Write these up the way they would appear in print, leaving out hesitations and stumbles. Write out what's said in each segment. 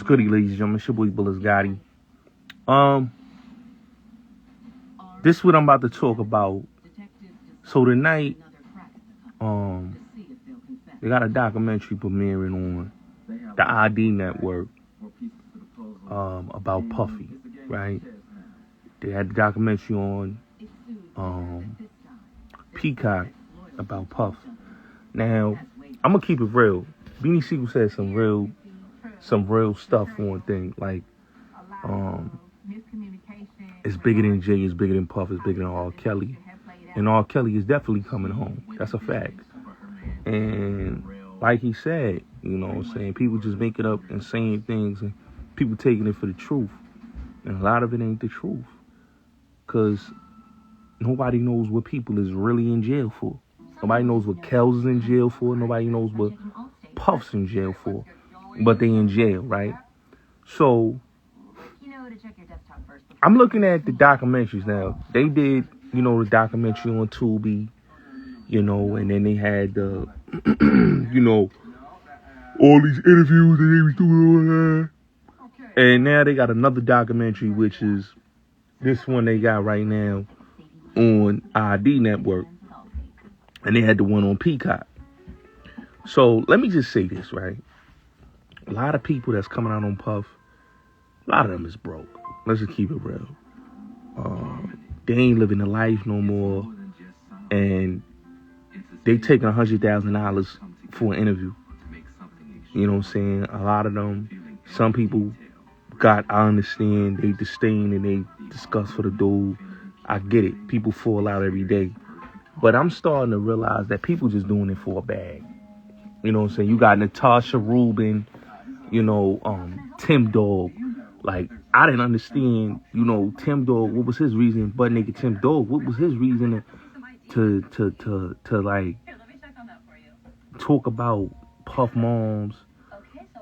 goody, ladies and gentlemen? It's your boy Bullis Gotti. This is what I'm about to talk about. So tonight, they got a documentary premiering on the ID network about Puffy, right? They had the documentary on Peacock about Puff. Now, I'm gonna keep it real. Beanie Siegel said some real stuff on things like it's bigger than Jay, it's bigger than Puff, it's bigger than R. Kelly. And R. Kelly is definitely coming home. That's a fact. And like he said, you know what I'm saying, people just making up and saying things and people taking it for the truth. And a lot of it ain't the truth. Because nobody knows what people is really in jail for. Nobody knows what Kells is in jail for. Nobody knows what Puff's in jail for. But they in jail, right? So, I'm looking at the documentaries now. They did, the documentary on Tubi, and then they had the, all these interviews that they was doing on there. And now they got another documentary, which is this one they got right now on ID Network. And they had the one on Peacock. So let me just say this, right? A lot of people that's coming out on Puff, a lot of them is broke. Let's just keep it real. They ain't living the life no more. And they taking $100,000 for an interview. You know what I'm saying? A lot of them, some people I understand, they disdain and they disgust for the dude. I get it. People fall out every day. But I'm starting to realize that people just doing it for a bag. You know what I'm saying? You got Natasha Rubin, Tim Dog. Like, I didn't understand, Tim Dog, what was his reason, butt naked Tim Dog, what was his reason to like, talk about Puff moms,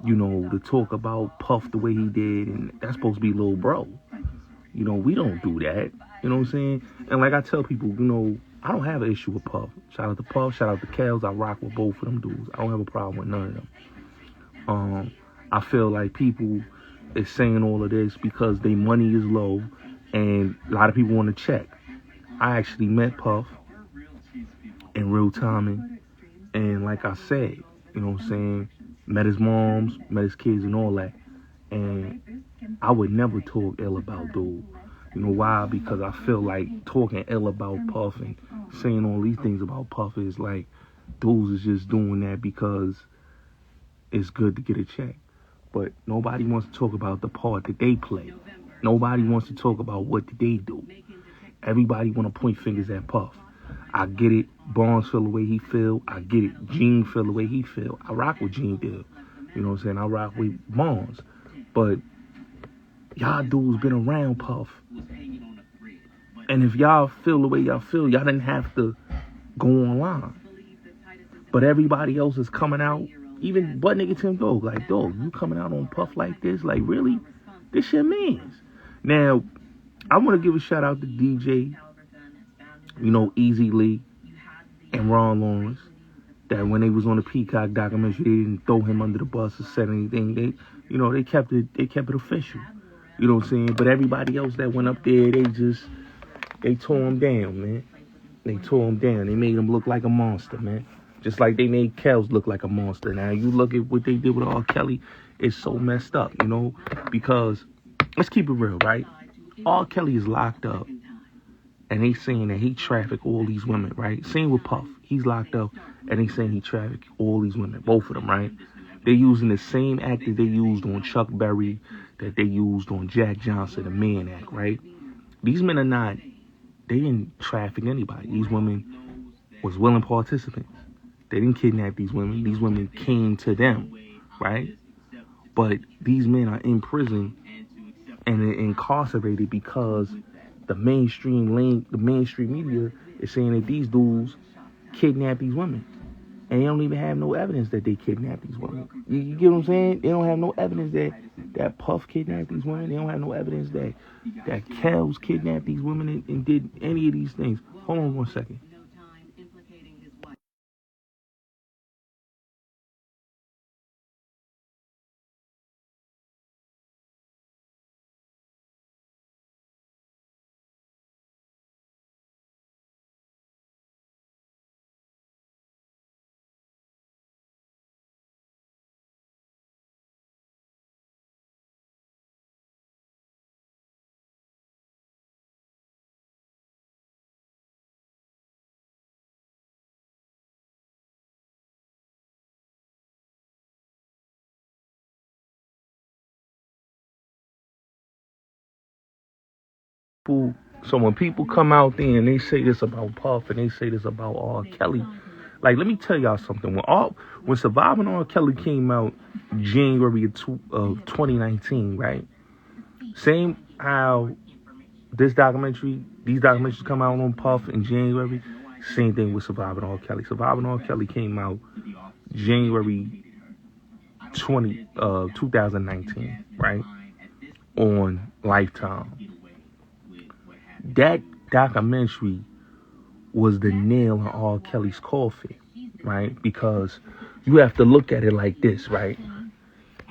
to talk about Puff the way he did, and that's supposed to be little bro. We don't do that. You know what I'm saying? And like I tell people, I don't have an issue with Puff. Shout out to Puff, shout out to Kells. I rock with both of them dudes. I don't have a problem with none of them. I feel like people is saying all of this because their money is low and a lot of people want to check. I actually met Puff in real time, and like I said, met his moms, met his kids and all that. And I would never talk ill about dude. You know why? Because I feel like talking ill about Puff and saying all these things about Puff is like, dudes is just doing that because it's good to get a check. But nobody wants to talk about the part that they play. Nobody wants to talk about what did they do. Everybody want to point fingers at Puff. I get it. Barnes feel the way he feel. I get it. Gene feel the way he feel. I rock with Gene Dill. You know what I'm saying? I rock with Barnes. But y'all dudes been around Puff. And if y'all feel the way y'all feel, y'all didn't have to go online. But everybody else is coming out. Even butt nigga Tim Dog, like, dog, you coming out on Puff like this? Like, really? This your mans. Now, I want to give a shout out to DJ, Easy Lee and Ron Lawrence. That when they was on the Peacock documentary, they didn't throw him under the bus or said anything. They kept it official. You know what I'm saying? But everybody else that went up there, they tore him down, man. They tore him down. They made him look like a monster, man. Just like they made Kells look like a monster. Now, you look at what they did with R. Kelly, it's so messed up, because, let's keep it real, right? R. Kelly is locked up, and they saying that he trafficked all these women, right? Same with Puff. He's locked up, and they saying he trafficked all these women, both of them, right? They're using the same act that they used on Chuck Berry, that they used on Jack Johnson, the Man Act, right? These men they didn't traffic anybody. These women was willing participants. They didn't kidnap these women. These women came to them, right? But these men are in prison and incarcerated because the mainstream media is saying that these dudes kidnap these women. And they don't even have no evidence that they kidnapped these women. You get what I'm saying? They don't have no evidence that Puff kidnapped these women. They don't have no evidence that Kells kidnapped these women and did any of these things. Hold on one second. So when people come out there and they say this about Puff and they say this about R. Kelly, like, let me tell y'all something. When Surviving R. Kelly came out January of 2019, right? Same how these documentaries come out on Puff in January. Same thing with Surviving R. Kelly. Surviving R. Kelly came out January 2019, right? On Lifetime. That documentary was the nail in R. Kelly's coffin, right? Because you have to look at it like this, right?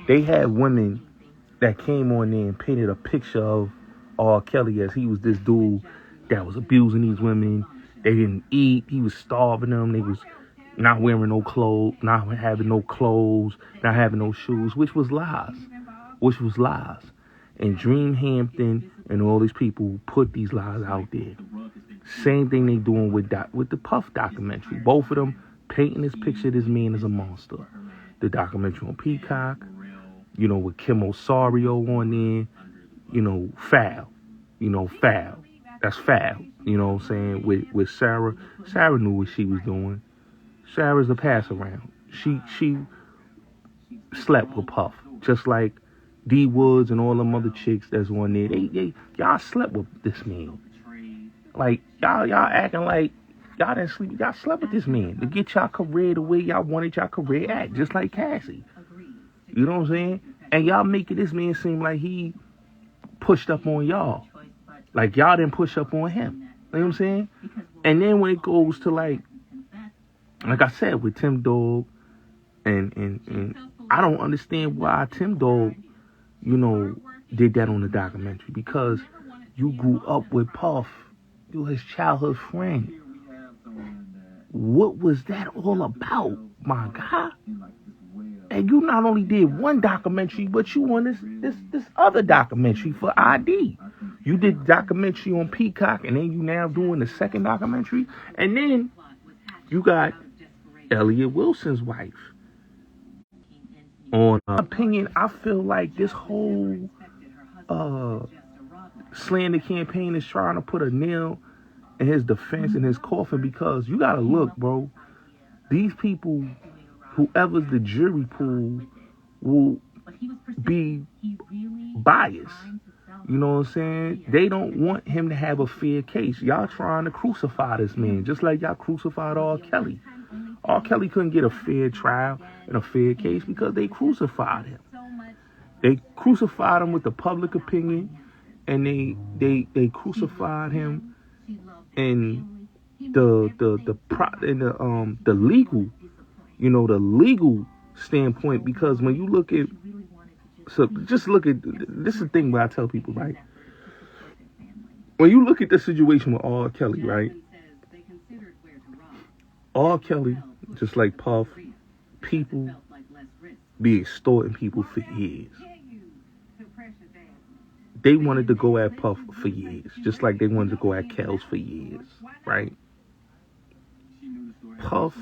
They had women that came on there and painted a picture of R. Kelly as he was this dude that was abusing these women. They didn't eat. He was starving them. They was not wearing no clothes, not having no clothes, not having no shoes, which was lies. And Dream Hampton and all these people put these lies out there. Same thing they doing with the Puff documentary. Both of them painting this picture of this man as a monster. The documentary on Peacock, with Kim Osorio on there, foul. Foul. That's foul. You know what I'm saying? With Sarah. Sarah knew what she was doing. Sarah's a pass around. She slept with Puff. Just like D Woods and all them other chicks that's on there. Y'all slept with this man. Like, y'all acting like y'all didn't sleep. Y'all slept with this man to get y'all career the way y'all wanted y'all career at. Just like Cassie. You know what I'm saying? And y'all making this man seem like he pushed up on y'all. Like y'all didn't push up on him. You know what I'm saying? And then when it goes to like I said, with Tim Dog, and I don't understand why Tim Dog, did that on the documentary. Because you grew up with Puff. You were his childhood friend. What was that all about, my guy? And you not only did one documentary, but you on this other documentary for ID. You did documentary on Peacock, and then you now doing the second documentary. And then you got Elliot Wilson's wife. On opinion, I feel like this whole slander campaign is trying to put a nail in his defense, in his coffin, because you gotta look, bro. These people, whoever's the jury pool, will be biased. You know what I'm saying? They don't want him to have a fair case. Y'all trying to crucify this man, just like y'all crucified R. Kelly. R. Kelly couldn't get a fair trial and a fair case because they crucified him. They crucified him with the public opinion, and they crucified him in the legal, the legal standpoint. Because when you look at, just look at, this is the thing where I tell people, right? When you look at the situation with R. Kelly, right? R. Kelly, just like Puff, people be extorting people for years. They wanted to go at Puff for years, just like they wanted to go at Kels for years, right? Puff,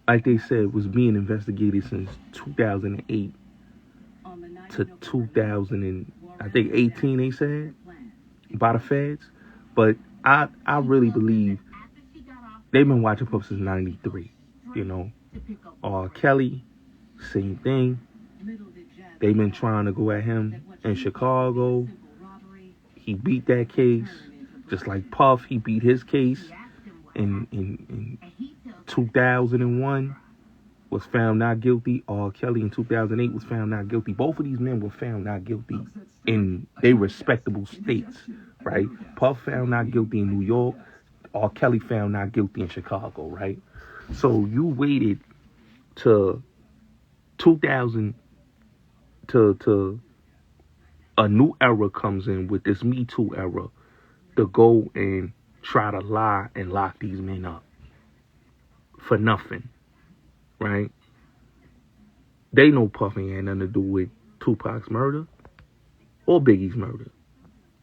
like they said, was being investigated since 2008 to 2018, they said, by the feds. But I really believe they've been watching Puff since 93, Kelly, same thing. They've been trying to go at him in Chicago. He beat that case. Just like Puff, he beat his case in 2001, was found not guilty. R. Kelly in 2008 was found not guilty. Both of these men were found not guilty in their respectable states, right? Puff found not guilty in New York. R. Kelly found not guilty in Chicago, right? So you waited to 2000 to a new era comes in with this Me Too era to go and try to lie and lock these men up for nothing, right? They know Puff ain't had nothing to do with Tupac's murder or Biggie's murder.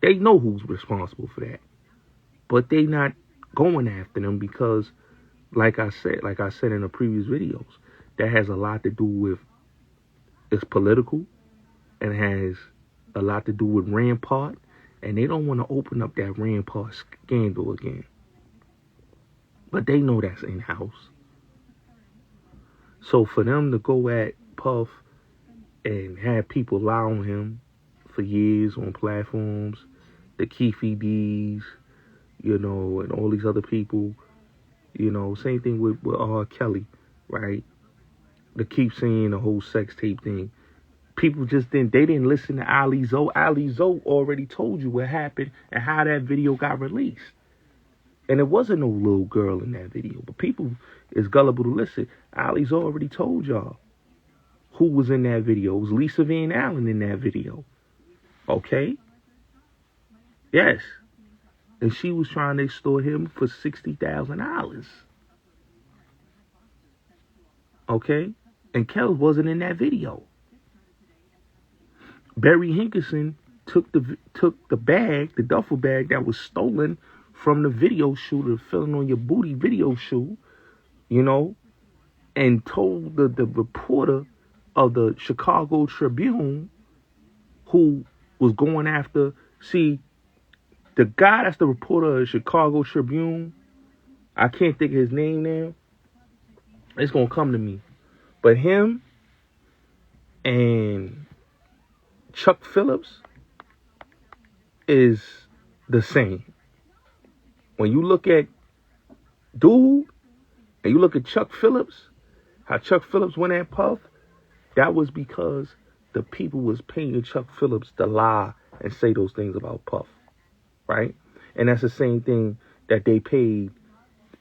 They know who's responsible for that, but they not going after them because, like I said in the previous videos, that has a lot to do with, it's political and has a lot to do with Rampart, and they don't want to open up that Rampart scandal again. But they know that's in-house. So for them to go at Puff and have people lie on him for years on platforms, the Keefe D's, you know, and all these other people, you know, same thing with R. Kelly, right? To keep saying the whole sex tape thing. People just didn't listen to Ali Zoe. Ali Zoe already told you what happened and how that video got released. And it wasn't no little girl in that video, but people is gullible to listen. Ali Zoe already told y'all who was in that video. It was Lisa Van Allen in that video. Okay? Yes. And she was trying to extort him for $60,000. Okay? And Kelly wasn't in that video. Barry Hinkerson took the bag, the duffel bag that was stolen from the video shooter, filling on your booty video shoot, you know, and told the reporter of the Chicago Tribune who was going after, see, the guy that's the reporter of the Chicago Tribune, I can't think of his name now. It's going to come to me. But him and Chuck Phillips is the same. When you look at Dude and you look at Chuck Phillips, how Chuck Phillips went at Puff, that was because the people was paying Chuck Phillips to lie and say those things about Puff, right? And that's the same thing that they paid,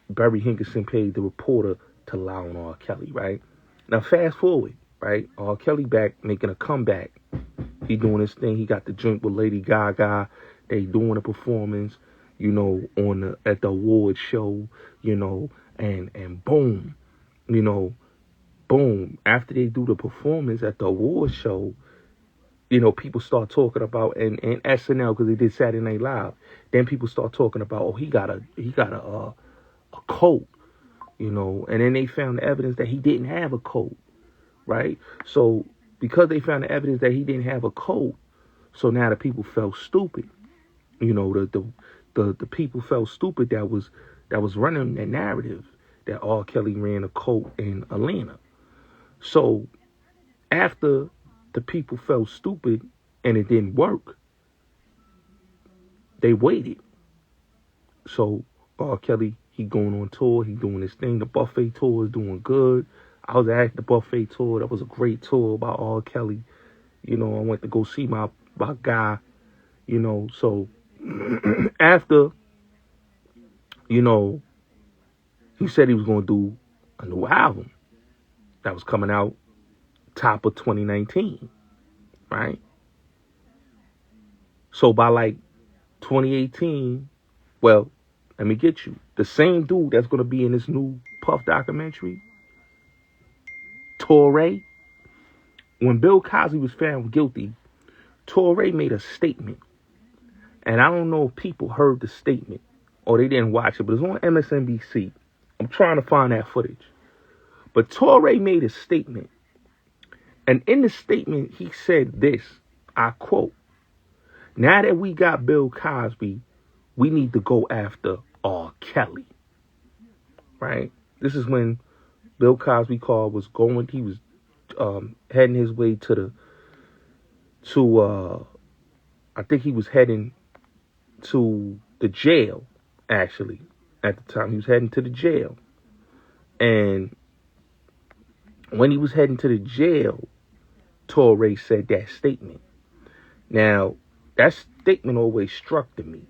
Barry Hinkerson paid the reporter to lie on R. Kelly, right? Now fast forward, right? R. Kelly back making a comeback. He doing his thing. He got the joint with Lady Gaga. They doing a performance, you know, at the award show, you know, and boom, you know, boom. After they do the performance at the award show, you know, people start talking about and SNL, because they did Saturday Night Live. Then people start talking about, oh, he got a coat, you know, and then they found the evidence that he didn't have a coat, right? So because they found the evidence that he didn't have a coat, so now the people felt stupid. You know, the people felt stupid that was running that narrative that R. Kelly ran a cult in Atlanta. So after the people felt stupid and it didn't work, they waited. So R. Kelly, he going on tour, he doing his thing. The Buffet tour is doing good. I was at the Buffet tour. That was a great tour about R. Kelly. You know, I went to go see my guy, you know. So after, you know, he said he was going to do a new album that was coming out top of 2019, right? So by like 2018, well, let me get you. The same dude that's going to be in this new Puff documentary, Torre, when Bill Cosby was found guilty, Torre made a statement. And I don't know if people heard the statement or they didn't watch it, but it's on MSNBC. I'm trying to find that footage. But Torre made a statement. And in the statement, he said this, I quote, "Now that we got Bill Cosby, we need to go after R. Kelly." Right? This is when Bill Cosby was going, he was heading his way I think he was heading to the jail, actually. At the time, he was heading to the jail. And when he was heading to the jail, Torre said that statement. Now, that statement always struck to me,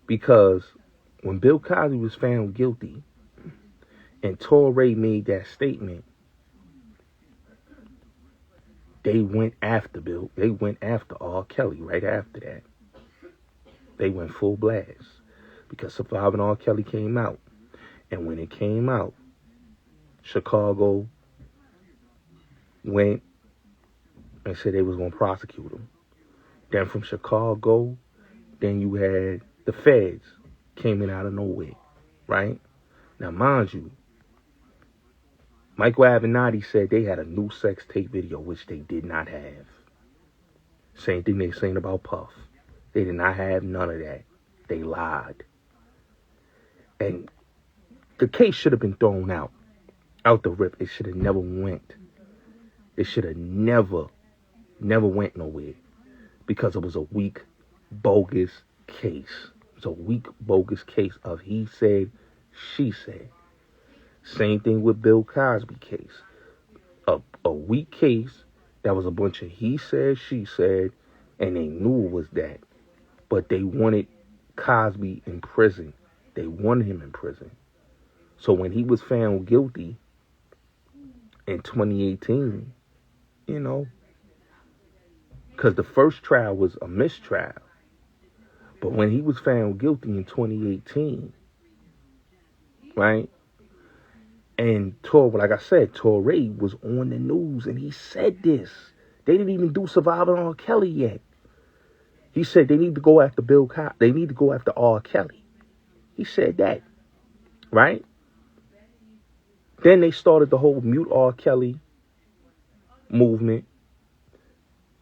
because when Bill Cosby was found guilty and Torre made that statement, they went after Bill. They went after R. Kelly right after that. They went full blast because Surviving R. Kelly came out. And when it came out, Chicago went and said they was going to prosecute him. Then from Chicago, then you had the feds came in out of nowhere, right? Now, mind you, Michael Avenatti said they had a new sex tape video, which they did not have. Same thing they saying about Puff. They did not have none of that. They lied. And the case should have been thrown out the rip. It should have never went. It should have never went nowhere. Because it was a weak, bogus case. It's a weak, bogus case of he said, she said. Same thing with Bill Cosby case. A weak case that was a bunch of he said, she said, and they knew it was that. But they wanted Cosby in prison. They wanted him in prison. So when he was found guilty in 2018, you know, because the first trial was a mistrial. But when he was found guilty in 2018, right? And like I said, Torre was on the news and he said this. They didn't even do Surviving R. Kelly yet. He said they need to go after Bill Cosby. They need to go after R. Kelly. He said that, right? Then they started the whole Mute R. Kelly movement.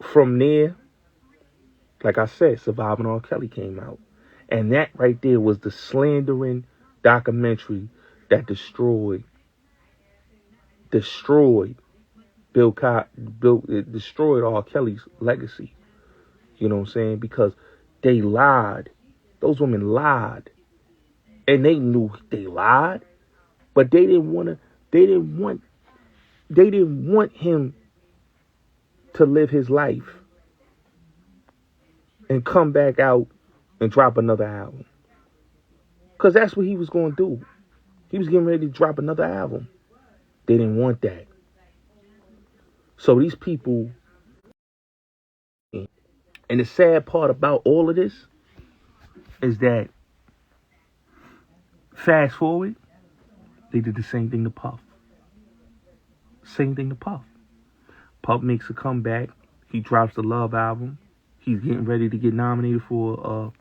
From there, like I said, Surviving R. Kelly came out. And that right there was the slandering documentary that destroyed destroyed R. Kelly's legacy. You know what I'm saying? Because they lied. Those women lied. And they knew they lied. But they didn't want him to live his life and come back out and drop another album. Because that's what he was going to do. He was getting ready to drop another album. They didn't want that. So these people, and the sad part about all of this is that fast forward, they did the same thing to Puff. Same thing to Puff. Puff makes a comeback. He drops the Love album. He's getting ready to get nominated for a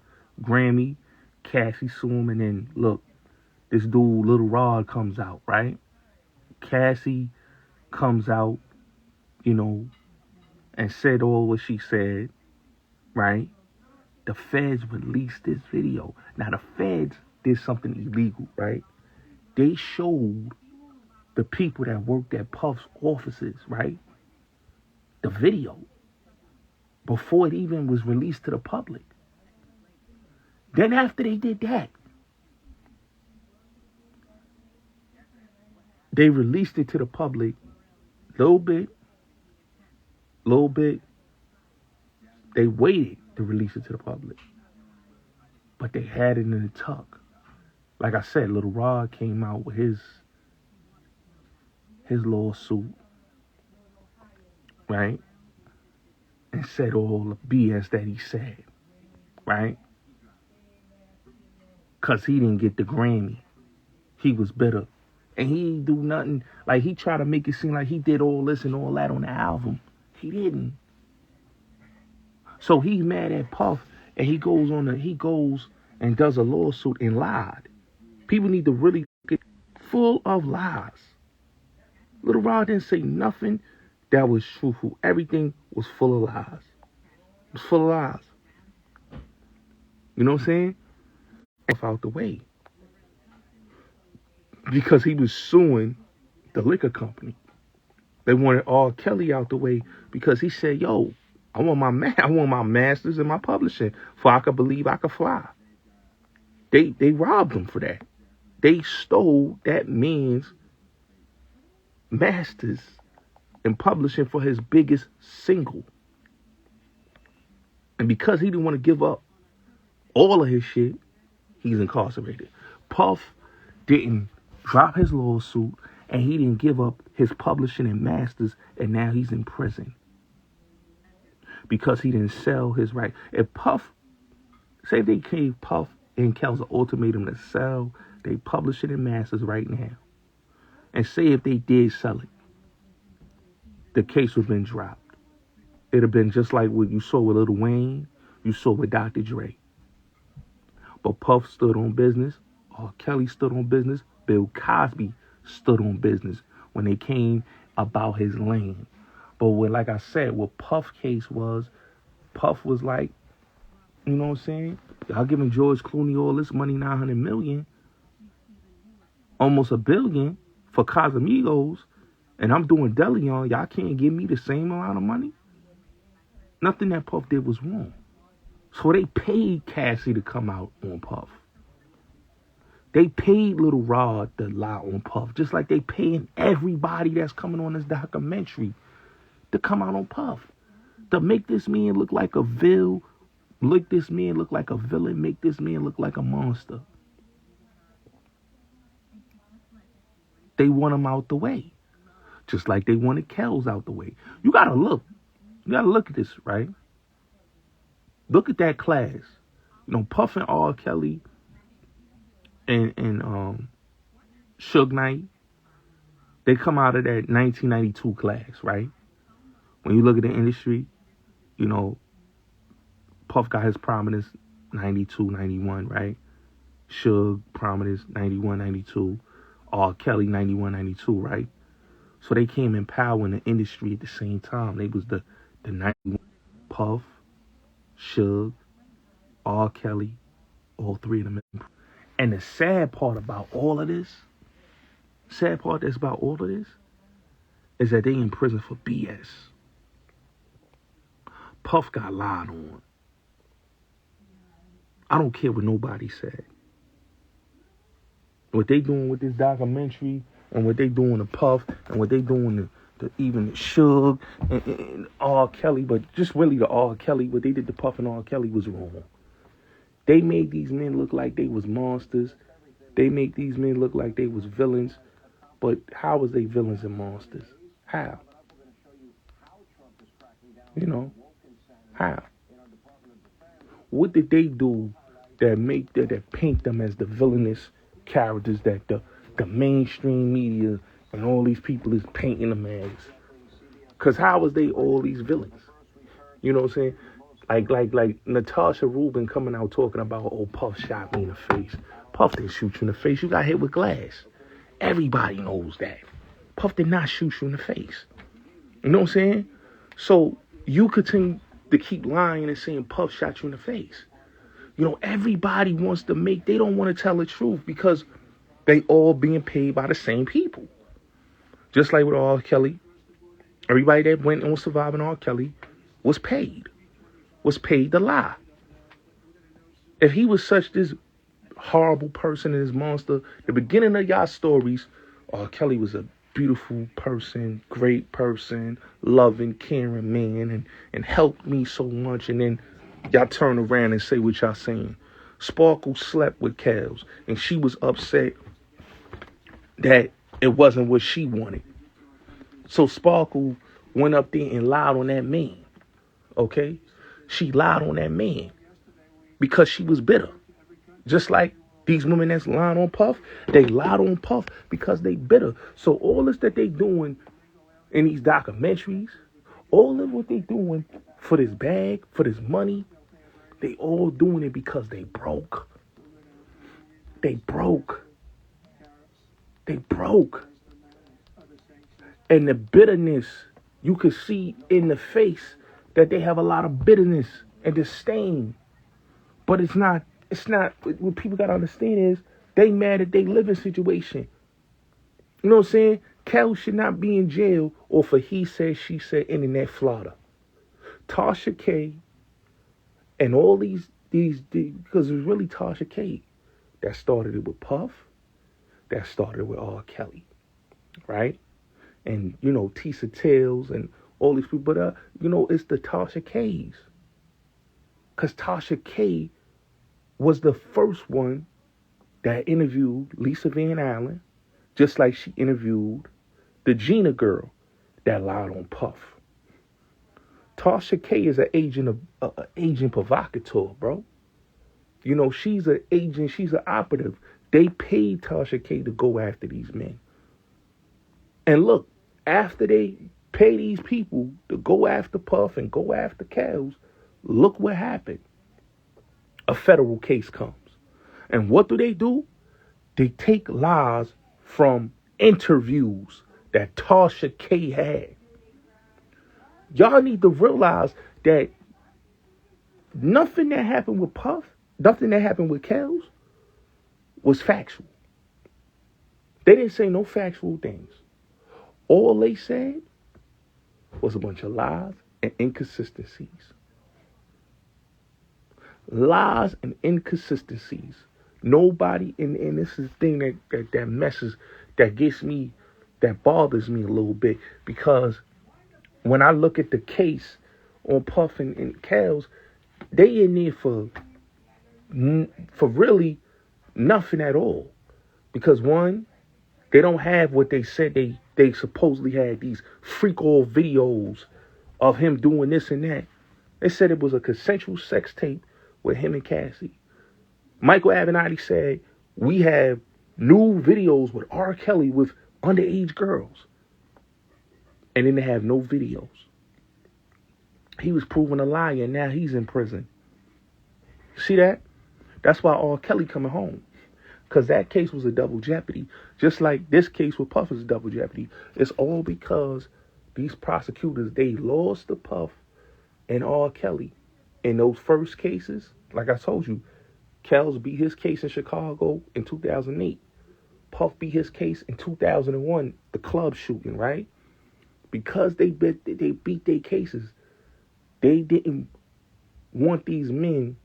Grammy. Cassie sue him, and then look, this dude Little Rod comes out, right? Cassie comes out, you know, and said all what she said, right? The feds released this video. Now the feds did something illegal, right? They showed the people that worked at Puff's offices, right? The video before it even was released to the public. Then after they did that, they released it to the public little bit. They waited to release it to the public. But they had it in the tuck. Like I said, Little Rod came out with his lawsuit, right? And said all the BS that he said, right? Because he didn't get the Grammy. He was bitter. And he didn't do nothing. Like, he tried to make it seem like he did all this and all that on the album. He didn't. So he's mad at Puff, and he goes and does a lawsuit and lied. People need to really get full of lies. Little Rod didn't say nothing that was truthful. Everything was full of lies. It was full of lies. You know what I'm saying? Out the way. Because he was suing the liquor company. They wanted R. Kelly out the way because he said, yo, I want my masters and my publishing for I could believe I could fly. They robbed him for that. They stole that man's masters and publishing for his biggest single. And because he didn't want to give up all of his shit, he's incarcerated. Puff didn't drop his lawsuit, and he didn't give up his publishing and masters, and now he's in prison. Because he didn't sell his right. If Puff, say they gave Puff and Kells an ultimatum to sell they publishing and masters right now, and say if they did sell it, the case would have been dropped. It'd have been just like what you saw with Lil Wayne, you saw with Dr. Dre. But Puff stood on business, R. Kelly stood on business, Bill Cosby stood on business when they came about his lane. But like I said, what Puff case was, Puff was like, you know what I'm saying? Y'all giving George Clooney all this money, 900 million, almost $1 billion for Casamigos, and I'm doing Deleon. Y'all can't give me the same amount of money? Nothing that Puff did was wrong. So they paid Cassie to come out on Puff. They paid Little Rod to lie on Puff, just like they paying everybody that's coming on this documentary to come out on Puff. To make this man look like a villain, make this man look like a monster. They want him out the way. Just like they wanted Kells out the way. You gotta look at this, right? Look at that class. You know, Puff and R. Kelly and Suge Knight, they come out of that 1992 class, right? When you look at the industry, you know, Puff got his prominence 92, 91, right? Suge prominence 91, 92. R. Kelly 91, 92, right? So they came in power in the industry at the same time. They was the 91. Puff, Suge, R. Kelly, all three of them. And the sad part about all of this, is that they in prison for BS. Puff got lied on. I don't care what nobody said. What they doing with this documentary, and what they doing to Puff, and what they doing to even Suge and R. Kelly, but just really to R. Kelly, what they did to Puff and R. Kelly was wrong. They made these men look like they was monsters. They make these men look like they was villains. But how was they villains and monsters? How? You know, how? What did they do that paint them as the villainous characters that the mainstream media and all these people is painting them as? Because how was they all these villains? You know what I'm saying? Like Natasha Rubin coming out talking about, oh, Puff shot me in the face. Puff didn't shoot you in the face. You got hit with glass. Everybody knows that. Puff did not shoot you in the face. You know what I'm saying? So you continue to keep lying and saying Puff shot you in the face. You know, everybody wants to they don't want to tell the truth because they all being paid by the same people. Just like with R. Kelly. Everybody that went on surviving R. Kelly was paid to lie. If he was such this horrible person and this monster, the beginning of y'all stories, R. Kelly was a beautiful person, great person, loving, caring man, and helped me so much. And then y'all turn around and say what y'all saying. Sparkle slept with Kells, and she was upset that it wasn't what she wanted. So Sparkle went up there and lied on that man. Okay? She lied on that man because she was bitter. Just like these women that's lying on Puff, they lied on Puff because they bitter. So all this that they doing in these documentaries, all of what they doing for this bag, for this money, they all doing it because they broke. They broke. And the bitterness, you could see in the face that they have a lot of bitterness and disdain. But it's not, what people got to understand is they mad at their living situation. You know what I'm saying? Kel should not be in jail or for he said, she said, internet flutter. Tasha K and all these, because it was really Tasha K that started it with Puff, that started it with R. Kelly, right? And, you know, Tisa Tales and all these people. But, you know, it's the Tasha K's. Because Tasha K was the first one that interviewed Lisa Van Allen, just like she interviewed the Gina girl that lied on Puff. Tasha K is an agent provocateur, bro. You know, she's an agent, she's an operative. They paid Tasha K to go after these men. And look, after they pay these people to go after Puff and go after Kells, look what happened. A federal case comes. And what do? They take lies from interviews that Tasha K had. Y'all need to realize that Nothing that happened with Puff, nothing that happened with Kels was factual. They didn't say no factual things. All they said was a bunch of lies and inconsistencies. Lies and inconsistencies. Nobody, and this is the thing that messes, that gets me, that bothers me a little bit, because when I look at the case on Puff and Kels, they in there for really nothing at all. Because one, they don't have what they said they supposedly had, these freak off videos of him doing this and that. They said it was a consensual sex tape with him and Cassie. Michael Avenatti said, we have new videos with R. Kelly with underage girls. And then they have no videos. He was proven a liar, and now he's in prison. See that? That's why R. Kelly coming home. Because that case was a double jeopardy. Just like this case with Puff is a double jeopardy. It's all because these prosecutors, they lost the Puff and R. Kelly. In those first cases, like I told you, Kels beat his case in Chicago in 2008. Puff beat his case in 2001, the club shooting, right? Because they beat their cases, they didn't want these men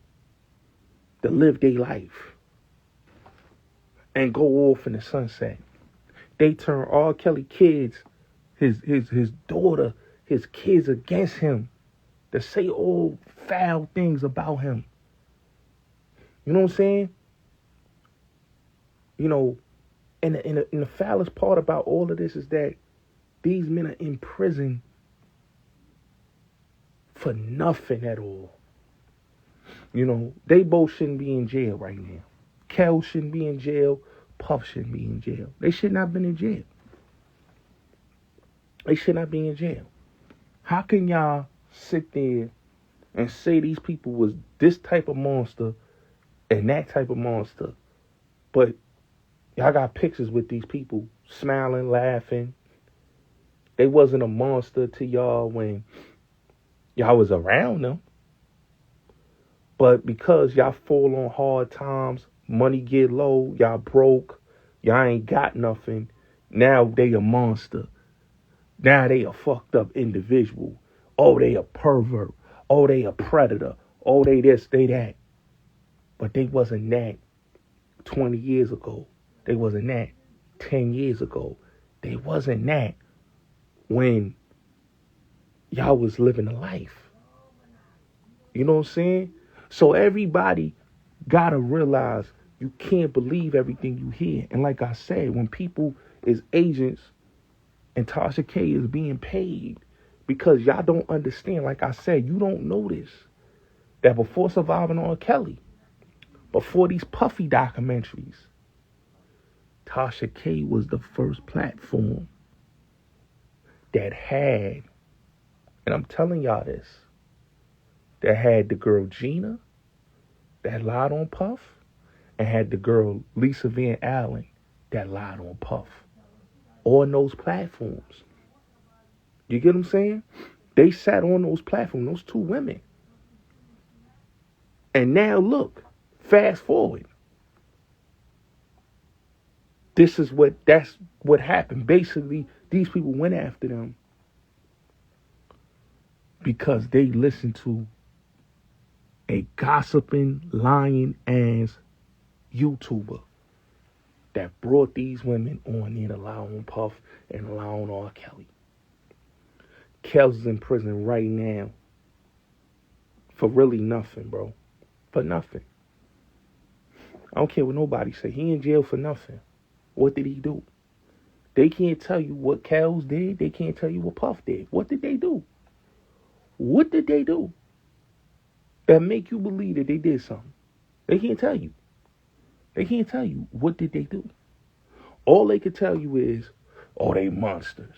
to live their life and go off in the sunset. They turn R. Kelly kids, his daughter, his kids against him to say all foul things about him. You know what I'm saying? You know, and the foulest part about all of this is that these men are in prison for nothing at all. You know, they both shouldn't be in jail right now. Kel shouldn't be in jail. Puff shouldn't be in jail. They should not have been in jail. They should not be in jail. How can y'all sit there and say these people was this type of monster and that type of monster, but y'all got pictures with these people smiling, laughing? They wasn't a monster to y'all when y'all was around them. But because y'all fall on hard times, money get low, y'all broke, y'all ain't got nothing, now they a monster. Now they a fucked up individual. Oh, they a pervert. Oh, they a predator. Oh, they this, they that. But they wasn't that 20 years ago. They wasn't that 10 years ago. They wasn't that when y'all was living a life. You know what I'm saying? So everybody gotta realize you can't believe everything you hear. And like I said, when people is agents and Tasha K is being paid, because y'all don't understand, like I said, you don't notice that before surviving R. Kelly, before these Puffy documentaries, Tasha K was the first platform that had, and I'm telling y'all this, that had the girl Gina that lied on Puff, and had the girl Lisa Van Allen that lied on Puff on those platforms. You get what I'm saying? They sat on those platforms, those two women. And now look, fast forward. That's what happened. Basically, these people went after them because they listened to a gossiping, lying ass YouTuber that brought these women on there to lie on Puff and lie on R. Kelly. Kels is in prison right now for really nothing, bro. For nothing. I don't care what nobody say. He in jail for nothing. What did he do? They can't tell you what Kels did. They can't tell you what Puff did. What did they do? What did they do that make you believe that they did something? They can't tell you. They can't tell you what did they do. All they can tell you is, oh, they monsters.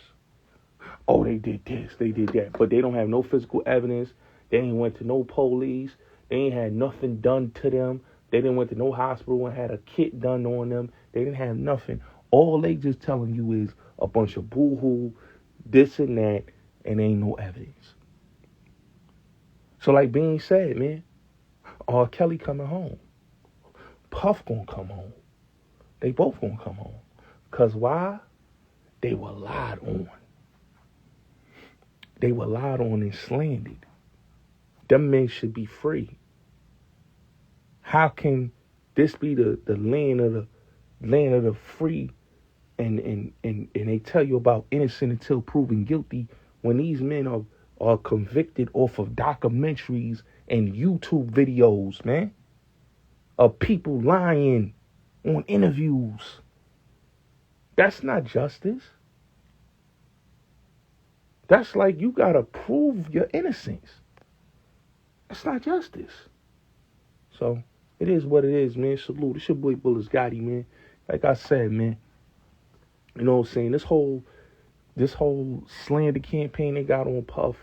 Oh, they did this, they did that. But they don't have no physical evidence. They ain't went to no police. They ain't had nothing done to them. They didn't went to no hospital and had a kit done on them. They didn't have nothing. All they just telling you is a bunch of boo-hoo, this and that, and ain't no evidence. So like being said, man, R. Kelly coming home. Puff gonna come home. They both gonna come home. Cause why? They were lied on. They were lied on and slandered. Them men should be free. How can this be the land of the free and they tell you about innocent until proven guilty when these men are convicted off of documentaries and YouTube videos, man, of people lying on interviews? That's not justice. That's like you gotta prove your innocence. That's not justice. So it is what it is, man. Salute. It's your boy Bullets Gotti, man. Like I said, man. You know what I'm saying? This whole slander campaign they got on Puff,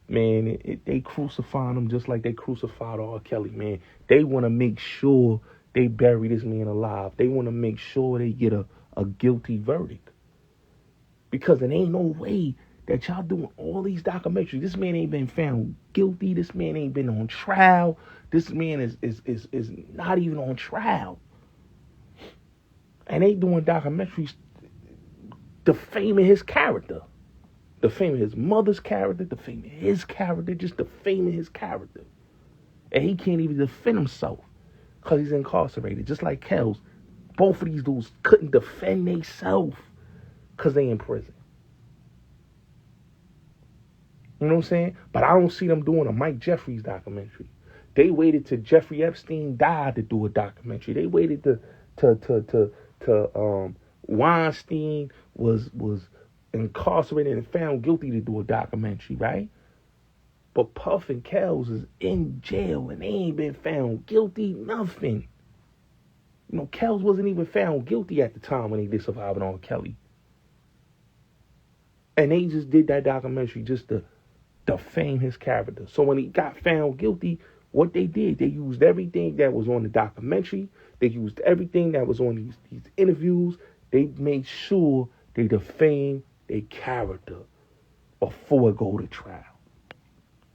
man, they crucifying him just like they crucified R. Kelly, man. They want to make sure they bury this man alive. They want to make sure they get a guilty verdict. Because it ain't no way that y'all doing all these documentaries. This man ain't been found guilty. This man ain't been on trial. This man is not even on trial. And they doing documentaries defaming his character. Defaming his mother's character, defaming his character, just defaming his character. And he can't even defend himself because he's incarcerated. Just like Kells. Both of these dudes couldn't defend themselves because they in prison. You know what I'm saying? But I don't see them doing a Mike Jeffries documentary. They waited till Jeffrey Epstein died to do a documentary. They waited to Weinstein was incarcerated and found guilty to do a documentary, right? But Puff and Kells is in jail and they ain't been found guilty, nothing. You know, Kells wasn't even found guilty at the time when they did Surviving R. Kelly. And they just did that documentary just to defame his character. So when he got found guilty, what they did, they used everything that was on the documentary. They used everything that was on these interviews. They made sure they defame their character before it go to trial.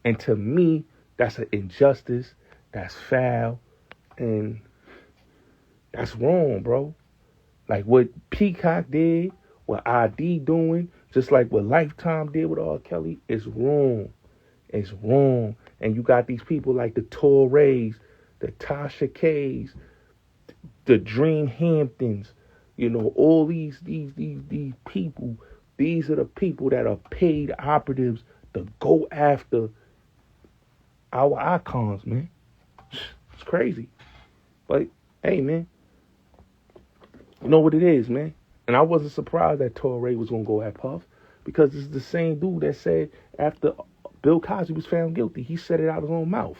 And to me, that's an injustice. That's foul. And that's wrong, bro. Like what Peacock did, what ID doing, just like what Lifetime did with R. Kelly, is wrong. It's wrong. And you got these people like the Torreys, the Tasha Kays, the Dream Hamptons, you know, all these people. These are the people that are paid operatives to go after our icons, man. It's crazy. But, hey, man, you know what it is, man. And I wasn't surprised that Torrey was going to go at Puff because it's the same dude that said after Bill Cosby was found guilty, he said it out of his own mouth.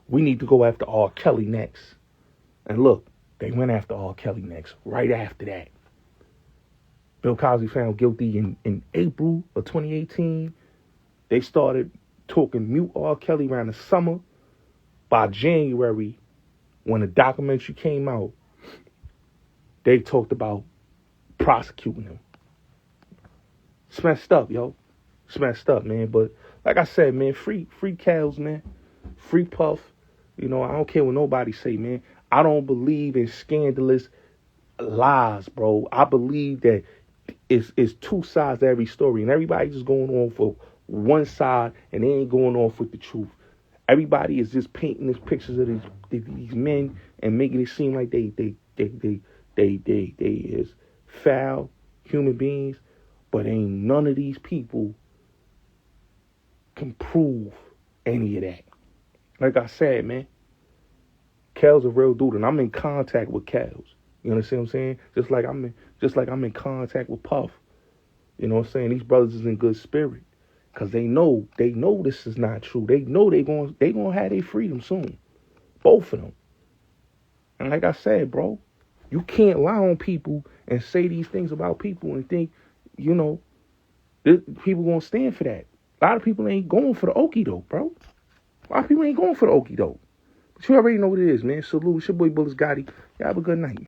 We need to go after R. Kelly next. And look, they went after R. Kelly next, right after that. Bill Cosby found guilty in April of 2018. They started talking mute R. Kelly around the summer. By January, when the documentary came out, they talked about prosecuting him. It's messed up, yo. It's messed up, man. But like I said, man, free Kells, man. Free Puff. You know, I don't care what nobody say, man. I don't believe in scandalous lies, bro. I believe that it's two sides to every story, and everybody's just going on for one side, and they ain't going off with the truth. Everybody is just painting these pictures of these men and making it seem like they is foul human beings, but ain't none of these people can prove any of that. Like I said, man, Kells a real dude, and I'm in contact with Kells. You understand what I'm saying? Just like I'm in contact with Puff. You know what I'm saying? These brothers is in good spirit. Cause they know this is not true. They know they gonna have their freedom soon. Both of them. And like I said, bro, you can't lie on people and say these things about people and think, you know, people gonna stand for that. A lot of people ain't going for the okie doke, bro. A lot of people ain't going for the okie doke. But you already know what it is, man. Salute. It's your boy Bullets Gotti. Y'all have a good night.